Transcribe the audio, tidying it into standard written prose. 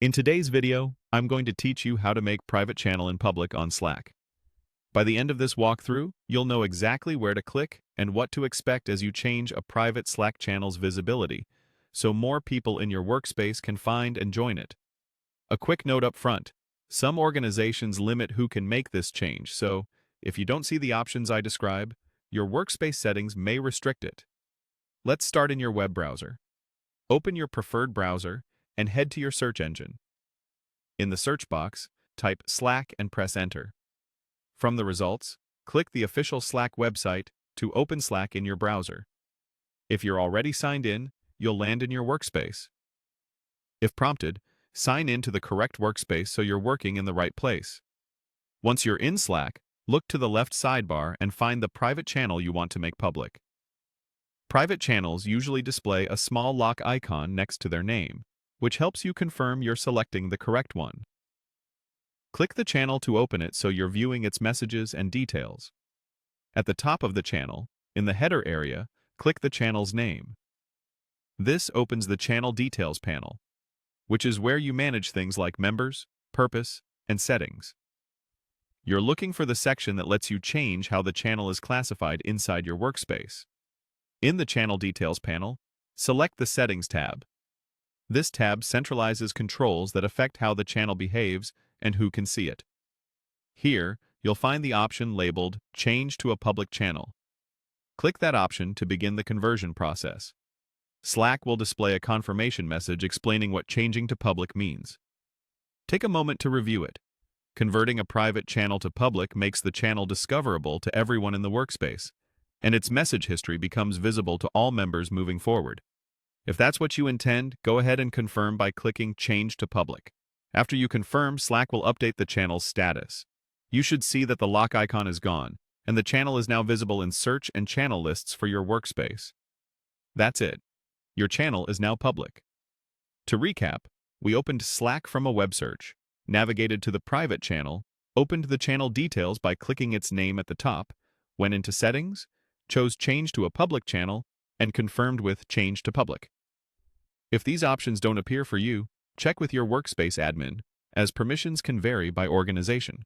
In today's video, I'm going to teach you how to make private channel in public on Slack. By the end of this walkthrough, you'll know exactly where to click and what to expect as you change a private Slack channel's visibility, so more people in your workspace can find and join it. A quick note up front, some organizations limit who can make this change, so if you don't see the options I describe, your workspace settings may restrict it. Let's start in your web browser. Open your preferred browser and head to your search engine. In the search box, type Slack and press Enter. From the results, click the official Slack website to open Slack in your browser. If you're already signed in, you'll land in your workspace. If prompted, sign in to the correct workspace so you're working in the right place. Once you're in Slack, look to the left sidebar and find the private channel you want to make public. Private channels usually display a small lock icon next to their name, which helps you confirm you're selecting the correct one. Click the channel to open it so you're viewing its messages and details. At the top of the channel, in the header area, click the channel's name. This opens the Channel Details panel, which is where you manage things like members, purpose, and settings. You're looking for the section that lets you change how the channel is classified inside your workspace. In the Channel Details panel, select the Settings tab. This tab centralizes controls that affect how the channel behaves and who can see it. Here, you'll find the option labeled Change to a Public Channel. Click that option to begin the conversion process. Slack will display a confirmation message explaining what changing to public means. Take a moment to review it. Converting a private channel to public makes the channel discoverable to everyone in the workspace, and its message history becomes visible to all members moving forward. If that's what you intend, go ahead and confirm by clicking Change to Public. After you confirm, Slack will update the channel's status. You should see that the lock icon is gone, and the channel is now visible in search and channel lists for your workspace. That's it. Your channel is now public. To recap, we opened Slack from a web search, navigated to the private channel, opened the channel details by clicking its name at the top, went into Settings, chose Change to a Public Channel, and confirmed with Change to Public. If these options don't appear for you, check with your workspace admin, as permissions can vary by organization.